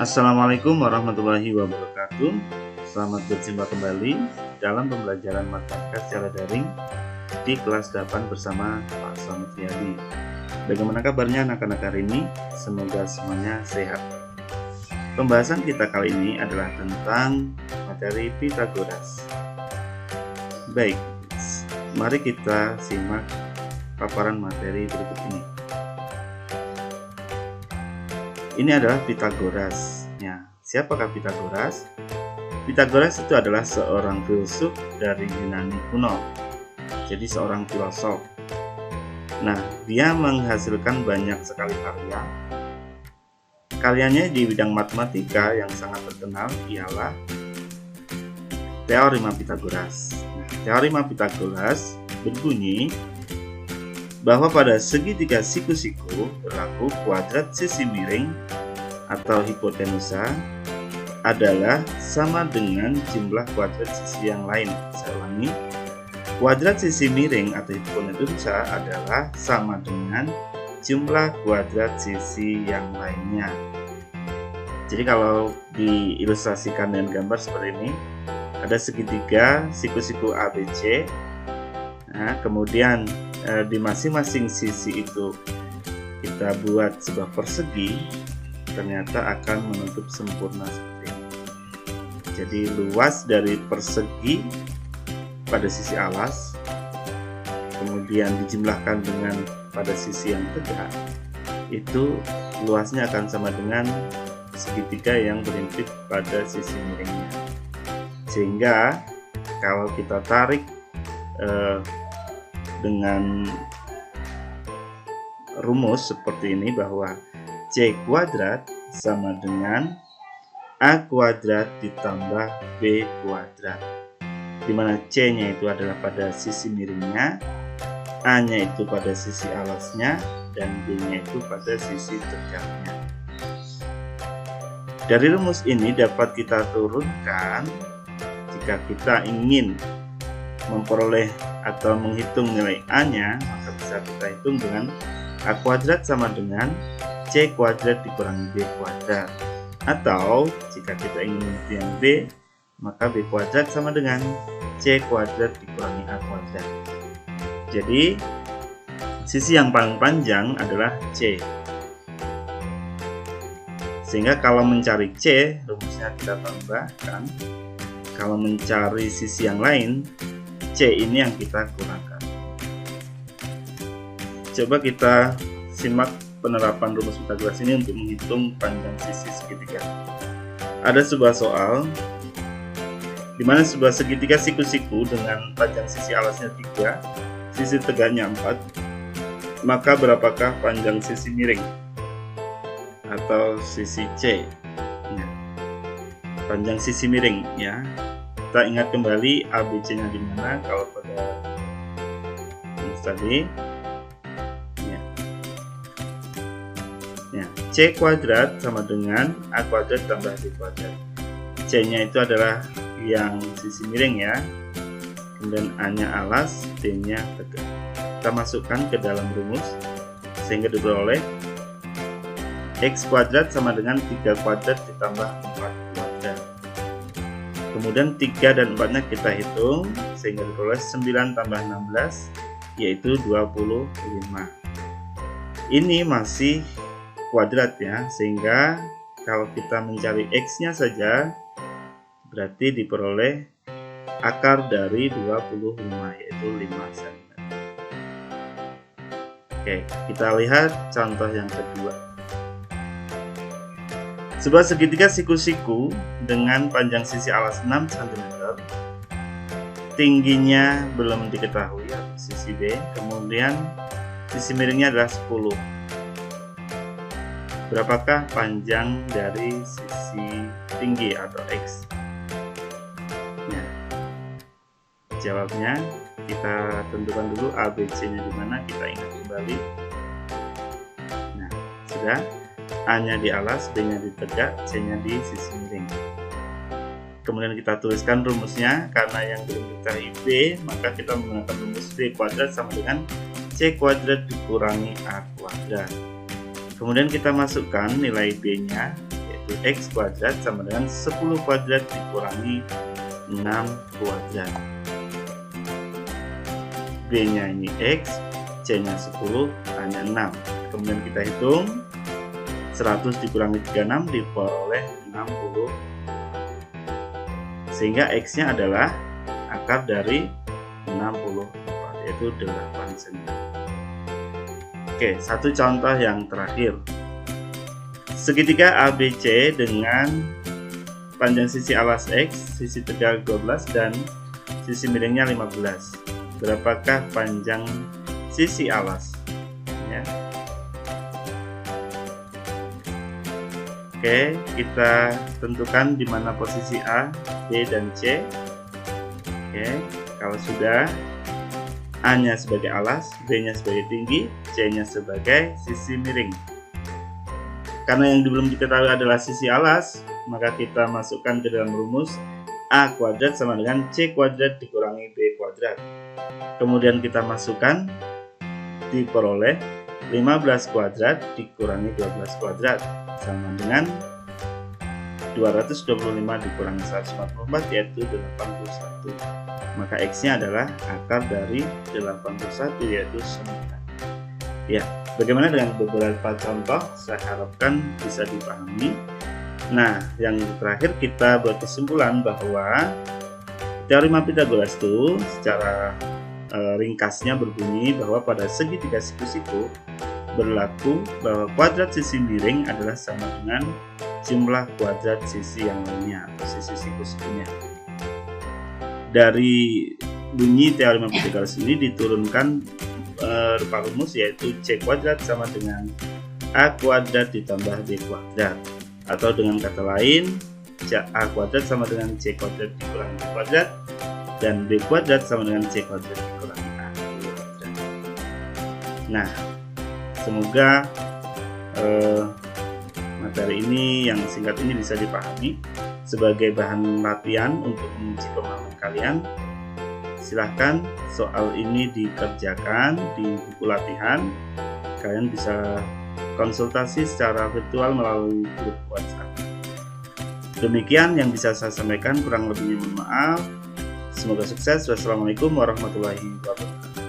Assalamualaikum warahmatullahi wabarakatuh. Selamat berjumpa kembali dalam pembelajaran matematika secara daring di kelas 8 bersama Pak Selamat Riyadi. Bagaimana kabarnya anak-anak hari ini? Semoga semuanya sehat. Pembahasan kita kali ini adalah tentang materi Pythagoras. Baik, mari kita simak paparan materi berikut ini. Ini adalah Pythagoras. Ya, siapakah Pythagoras? Pythagoras itu adalah seorang filsuf dari Yunani kuno. Jadi seorang filosof. Nah, dia menghasilkan banyak sekali karya. Karyanya di bidang matematika yang sangat terkenal ialah Teorema Pythagoras. Nah, Teorema Pythagoras berbunyi bahwa pada segitiga siku-siku berlaku kuadrat sisi miring atau hipotenusa adalah sama dengan jumlah kuadrat sisi yang lain. Saya ulangi, kuadrat sisi miring atau hipotenusa adalah sama dengan jumlah kuadrat sisi yang lainnya. Jadi kalau diilustrasikan dengan gambar seperti ini, ada segitiga siku-siku ABC. Nah, kemudian di masing-masing sisi itu kita buat sebuah persegi, ternyata akan menutup sempurna seperti ini. Jadi luas dari persegi pada sisi alas, kemudian dijumlahkan dengan pada sisi yang tegak, itu luasnya akan sama dengan segitiga yang berintik pada sisi miringnya. Sehingga kalau kita tarik dengan rumus seperti ini, bahwa C kuadrat sama dengan A kuadrat ditambah B kuadrat, dimana C nya itu adalah pada sisi miringnya, A nya itu pada sisi alasnya, dan B nya itu pada sisi tegaknya. Dari rumus ini dapat kita turunkan jika kita ingin memperoleh atau menghitung nilai A nya, maka bisa kita hitung dengan A kuadrat sama dengan C kuadrat dikurangi B kuadrat. Atau jika kita ingin menentukan B, maka B kuadrat sama dengan C kuadrat dikurangi A kuadrat. Jadi sisi yang paling panjang adalah C. Sehingga kalau mencari C, rumusnya kita tambahkan. Kalau mencari sisi yang lain, C ini yang kita kurangkan. Coba kita simak penerapan rumus Pythagoras ini untuk menghitung panjang sisi segitiga. Ada sebuah soal di mana sebuah segitiga siku-siku dengan panjang sisi alasnya 3, sisi tegaknya 4, maka berapakah panjang sisi miring atau sisi C? Nah, panjang sisi miring ya. Kita ingat kembali ABC-nya di mana kalau pada rumus tadi. Ya, C kuadrat sama dengan A kuadrat tambah B kuadrat. C-nya itu adalah yang sisi miring ya. Kemudian A-nya alas, D-nya tegak. Kita masukkan ke dalam rumus sehingga diperoleh X kuadrat sama dengan 3 kuadrat ditambah 4 kuadrat. Kemudian 3 dan 4 nya kita hitung sehingga diperoleh 9 tambah 16 yaitu 25. Ini masih kuadrat ya, sehingga kalau kita mencari X nya saja berarti diperoleh akar dari 25 yaitu 5 cm. Oke, kita lihat contoh yang kedua. Sebuah segitiga siku-siku dengan panjang sisi alas 6 cm, tingginya belum diketahui atau sisi B, kemudian sisi miringnya adalah 10. Berapakah panjang dari sisi tinggi atau X? Nah, jawabnya kita tentukan dulu ABC-nya di mana, kita ingat kembali. Nah, sudah. A-nya di alas, B-nya di tegak, C-nya di sisi miring. Kemudian kita tuliskan rumusnya, karena yang belum diketahui B, maka kita menggunakan rumus B kuadrat sama dengan C kuadrat dikurangi A kuadrat. Kemudian kita masukkan nilai B-nya, yaitu yaitu X kuadrat sama dengan 10 kuadrat dikurangi 6 kuadrat. B-nya ini X, C-nya 10, A-nya 6. Kemudian kita hitung 100 dikurangi 36 diperoleh 60, sehingga X-nya adalah akar dari 64, yaitu 8 cm. Oke, satu contoh yang terakhir. Segitiga ABC dengan panjang sisi alas X, sisi tegak 12 dan sisi miringnya 15. Berapakah panjang sisi alas? Ya. Oke, kita tentukan di mana posisi A, B, dan C. Oke, kalau sudah, A-nya sebagai alas, B-nya sebagai tinggi, C-nya sebagai sisi miring. Karena yang belum diketahui adalah sisi alas, maka kita masukkan ke dalam rumus A kuadrat sama dengan C kuadrat dikurangi B kuadrat. Kemudian kita masukkan, diperoleh 15 kuadrat dikurangi 12 kuadrat sama dengan 225 dikurangi 144, yaitu 81. Maka X-nya adalah akar dari 81, yaitu 9. Ya, bagaimana dengan beberapa contoh? Saya harapkan bisa dipahami. Nah, yang terakhir kita buat kesimpulan bahwa teorema Pythagoras itu secara ringkasnya berbunyi bahwa pada segitiga siku-siku berlaku bahwa kuadrat sisi miring adalah sama dengan jumlah kuadrat sisi yang lainnya atau sisi siku-sikunya. Dari bunyi teorema Pythagoras ini diturunkan rupa rumus, yaitu C kuadrat sama dengan A kuadrat ditambah B kuadrat, atau dengan kata lain A kuadrat sama dengan C kuadrat dikurangi B kuadrat, dan B kuadrat sama dengan C kuadrat dikurangi A kuadrat. Nah, semoga materi ini yang singkat ini bisa dipahami sebagai bahan latihan untuk menguji pemahaman kalian. Silahkan soal ini dikerjakan di buku latihan. Kalian bisa konsultasi secara virtual melalui grup WhatsApp. Demikian yang bisa saya sampaikan, kurang lebihnya mohon maaf. Semoga sukses. Wassalamualaikum warahmatullahi wabarakatuh.